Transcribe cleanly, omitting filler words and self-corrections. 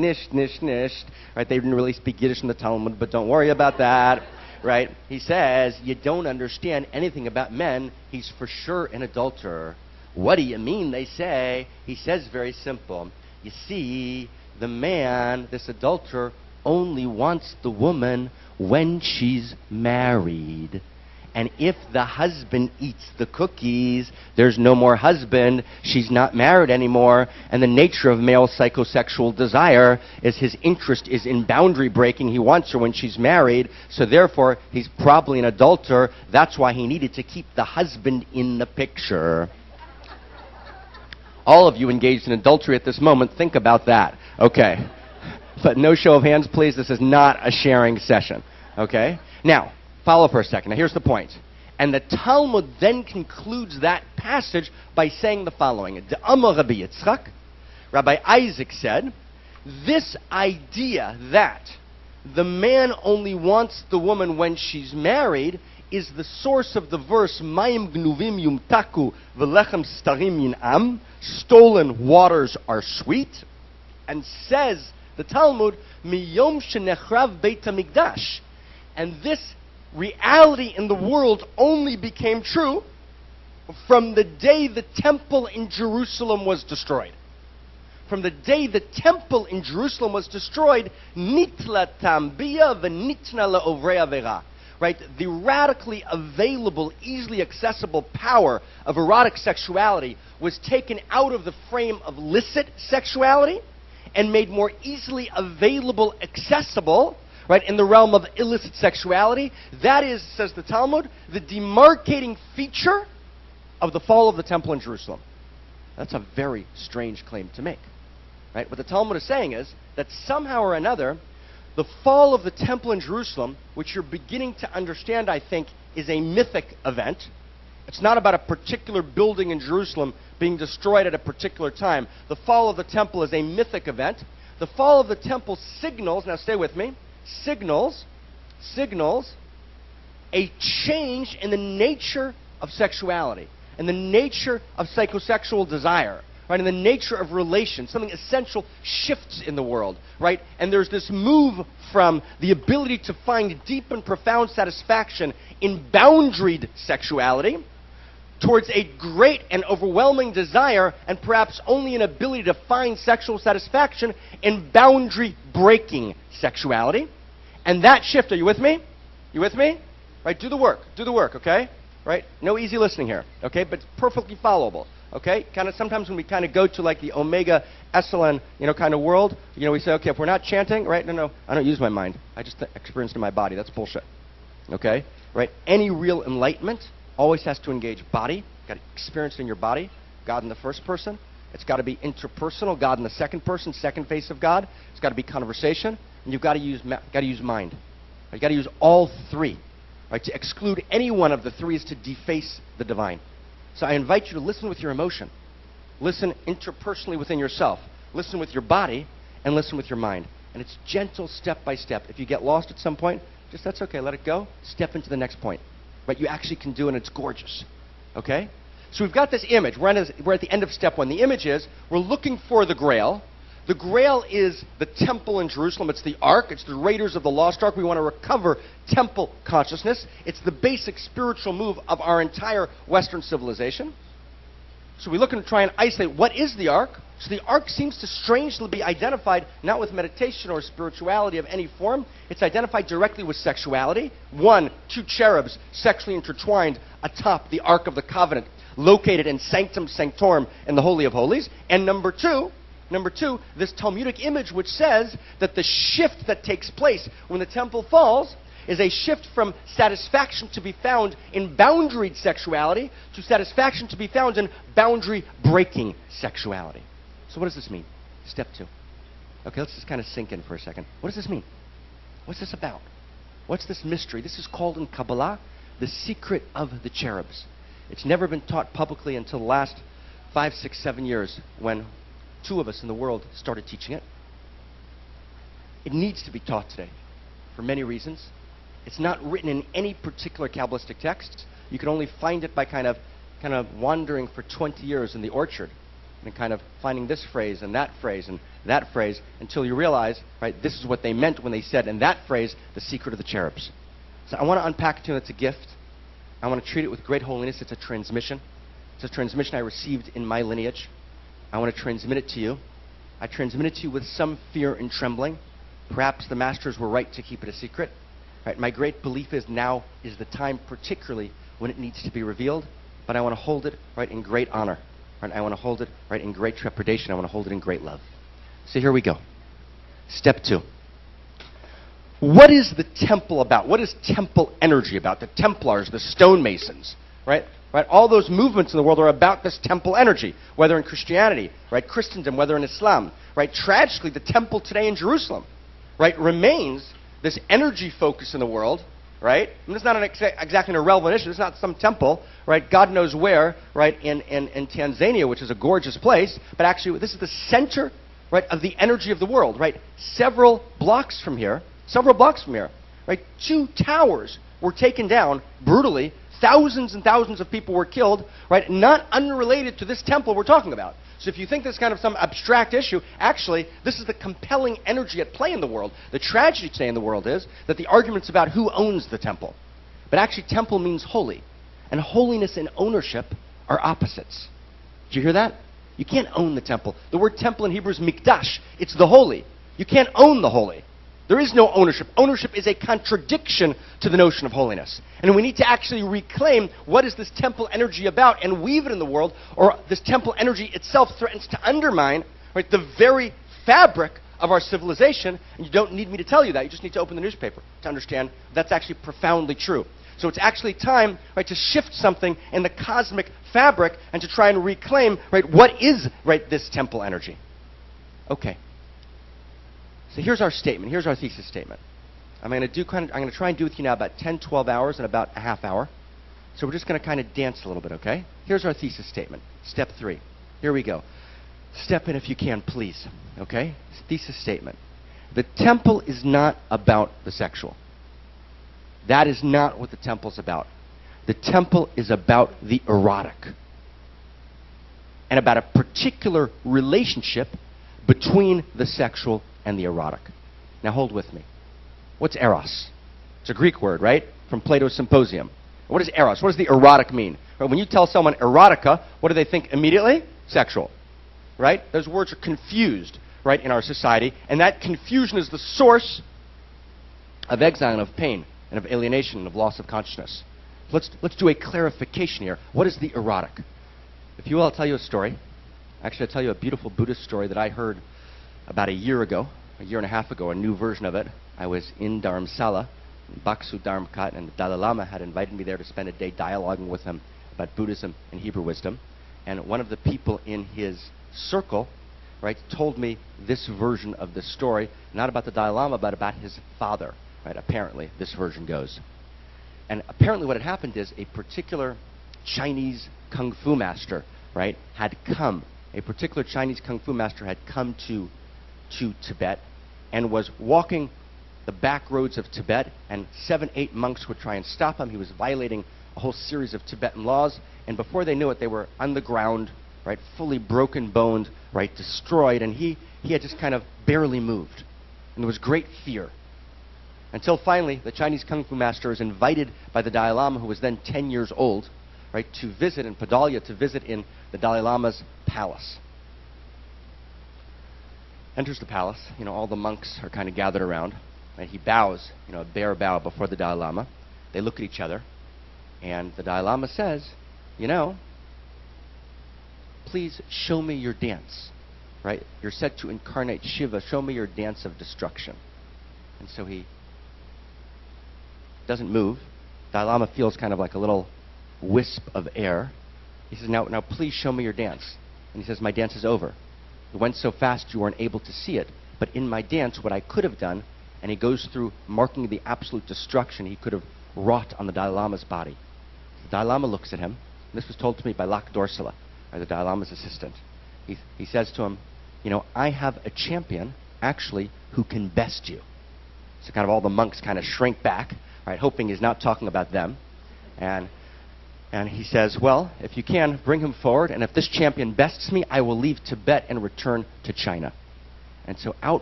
nisht, nisht, nisht. Right? They didn't really speak Yiddish in the Talmud, but don't worry about that. Right? He says, you don't understand anything about men. He's for sure an adulterer. What do you mean, they say? He says very simple. You see, the man, this adulterer, only wants the woman when she's married. And if the husband eats the cookies, there's no more husband. She's not married anymore. And the nature of male psychosexual desire is his interest is in boundary breaking. He wants her when she's married. So therefore, he's probably an adulterer. That's why he needed to keep the husband in the picture. All of you engaged in adultery at this moment, think about that. Okay. But no show of hands, please. This is not a sharing session. Okay? Now, follow for a second. Now, here's the point. And the Talmud then concludes that passage by saying the following. D'amar Rabbi Yitzchak, Rabbi Isaac said, this idea that the man only wants the woman when she's married is the source of the verse, Mayim gnuvim yumtaku v'lechem starim yin'am, stolen waters are sweet, and says the Talmud, miyom shenechrav beit hamikdash. And this reality in the world only became true from the day the temple in Jerusalem was destroyed. From the day the temple in Jerusalem was destroyed, nitla tambia v'nitna la'ovrei avera. Right? The radically available, easily accessible power of erotic sexuality was taken out of the frame of licit sexuality and made more easily available, accessible, right, in the realm of illicit sexuality. That is, says the Talmud, the demarcating feature of the fall of the temple in Jerusalem. That's a very strange claim to make. Right? What the Talmud is saying is that somehow or another, the fall of the temple in Jerusalem, which you're beginning to understand, I think, is a mythic event. It's not about a particular building in Jerusalem being destroyed at a particular time. The fall of the temple is a mythic event. The fall of the temple signals, now stay with me, signals a change in the nature of sexuality and the nature of psychosexual desire. Right, and the nature of relations, something essential shifts in the world, right? And there's this move from the ability to find deep and profound satisfaction in boundaried sexuality towards a great and overwhelming desire and perhaps only an ability to find sexual satisfaction in boundary-breaking sexuality. And that shift, are you with me? You with me? Right, do the work, okay? Right, no easy listening here, okay? But it's perfectly followable. Okay, kind of sometimes when we kind of go to like the omega echelon, kind of world, we say, okay, if we're not chanting, right? No, I don't use my mind. I just experience it in my body. That's bullshit. Okay, right? Any real enlightenment always has to engage body. Got to experience it in your body. God in the first person. It's got to be interpersonal. God in the second person, second face of God. It's got to be conversation, and you've got to use mind. You've got to use all three. Right? To exclude any one of the three is to deface the divine. So I invite you to listen with your emotion. Listen interpersonally within yourself. Listen with your body and listen with your mind. And it's gentle step by step. If you get lost at some point, just that's okay, let it go. Step into the next point. Right? You actually can do it and it's gorgeous. Okay? So we've got this image. We're at the end of step one. The image is we're looking for the Grail. The Grail is the temple in Jerusalem. It's the Ark. It's the Raiders of the Lost Ark. We want to recover temple consciousness. It's the basic spiritual move of our entire Western civilization. So we look and try and isolate what is the Ark. So the Ark seems to strangely be identified not with meditation or spirituality of any form. It's identified directly with sexuality. 1, 2 cherubs sexually intertwined atop the Ark of the Covenant, located in Sanctum Sanctorum in the Holy of Holies. And number two, this Talmudic image which says that the shift that takes place when the temple falls is a shift from satisfaction to be found in boundaried sexuality to satisfaction to be found in boundary-breaking sexuality. So what does this mean? Step 2. Okay, let's just kind of sink in for a second. What does this mean? What's this about? What's this mystery? This is called in Kabbalah the secret of the cherubs. It's never been taught publicly until the last 5, 6, 7 years when 2 of us in the world started teaching it. It needs to be taught today for many reasons. It's not written in any particular Kabbalistic text. You can only find it by kind of wandering for 20 years in the orchard and kind of finding this phrase and that phrase and that phrase until you realize, right, this is what they meant when they said in that phrase, the secret of the cherubs. So I want to unpack it to you. It's a gift. I want to treat it with great holiness. It's a transmission. It's a transmission I received in my lineage. I want to transmit it to you. I transmit it to you with some fear and trembling. Perhaps the masters were right to keep it a secret. Right? My great belief is now is the time, particularly when it needs to be revealed. But I want to hold it, right, in great honor. Right? I want to hold it, right, in great trepidation. I want to hold it in great love. So here we go. Step 2. What is the temple about? What is temple energy about? The Templars, the stonemasons, right? Right? All those movements in the world are about this temple energy, whether in Christianity, right, Christendom, whether in Islam, right? Tragically, the temple today in Jerusalem, right, remains this energy focus in the world, right? And it's not exactly an irrelevant issue. It's not some temple, right? God knows where, right, in Tanzania, which is a gorgeous place, but actually this is the center, right, of the energy of the world, right? Several blocks from here, right, 2 towers were taken down brutally. Thousands and thousands of people were killed, right? Not unrelated to this temple we're talking about. So if you think this is kind of some abstract issue, actually, this is the compelling energy at play in the world. The tragedy today in the world is that the argument's about who owns the temple. But actually, temple means holy. And holiness and ownership are opposites. Did you hear that? You can't own the temple. The word temple in Hebrew is mikdash. It's the holy. You can't own the holy. There is no ownership. Ownership is a contradiction to the notion of holiness. And we need to actually reclaim what is this temple energy about and weave it in the world, or this temple energy itself threatens to undermine, right, the very fabric of our civilization. And you don't need me to tell you that. You just need to open the newspaper to understand that's actually profoundly true. So it's actually time, right, to shift something in the cosmic fabric and to try and reclaim, right, what is, right, this temple energy. Okay. So here's our statement. Here's our thesis statement. I'm going to try and do with you now about 10, 12 hours and about a half hour. So we're just going to kind of dance a little bit, okay? Here's our thesis statement. Step 3. Here we go. Step in if you can, please. Okay? Thesis statement. The temple is not about the sexual. That is not what the temple's about. The temple is about the erotic. And about a particular relationship between the sexual and the erotic. Now hold with me. What's eros? It's a Greek word, right? From Plato's Symposium. What is eros? What does the erotic mean? Right, when you tell someone erotica, what do they think immediately? Sexual. Right? Those words are confused, right, in our society, and that confusion is the source of exile and of pain and of alienation and of loss of consciousness. Let's do a clarification here. What is the erotic? If you will, I'll tell you a story. Actually, I'll tell you a beautiful Buddhist story that I heard about a year and a half ago, a new version of it. I was in Dharamsala, in Baksu Dharmkat, and the Dalai Lama had invited me there to spend a day dialoguing with him about Buddhism and Hebrew wisdom. And one of the people in his circle, right, told me this version of the story, not about the Dalai Lama, but about his father. Right, apparently, this version goes. And apparently what had happened is a particular Chinese Kung Fu master, right, had come. A particular Chinese Kung Fu master had come to Tibet and was walking the back roads of Tibet, and 7, 8 monks would try and stop him. He was violating a whole series of Tibetan laws, and before they knew it, they were on the ground, right, fully broken-boned, right, destroyed, and he had just kind of barely moved. And there was great fear. Until finally, the Chinese Kung Fu master was invited by the Dalai Lama, who was then 10 years old, right, to visit in Podalia, to visit in the Dalai Lama's palace. Enters the palace. You know, all the monks are kind of gathered around. And he bows, you know, a bare bow before the Dalai Lama. They look at each other. And the Dalai Lama says, you know, please show me your dance. Right? You're said to incarnate Shiva. Show me your dance of destruction. And so he doesn't move. Dalai Lama feels kind of like a little wisp of air. He says, now please show me your dance. And he says, my dance is over. It went so fast you weren't able to see it. But in my dance, what I could have done, and he goes through marking the absolute destruction he could have wrought on the Dalai Lama's body. The Dalai Lama looks at him. And this was told to me by Lak Dorsala, the Dalai Lama's assistant. He says to him, you know, I have a champion, actually, who can best you. So kind of all the monks kind of shrink back, right, hoping he's not talking about them. And And he says, well, if you can, bring him forward, and if this champion bests me, I will leave Tibet and return to China. And so out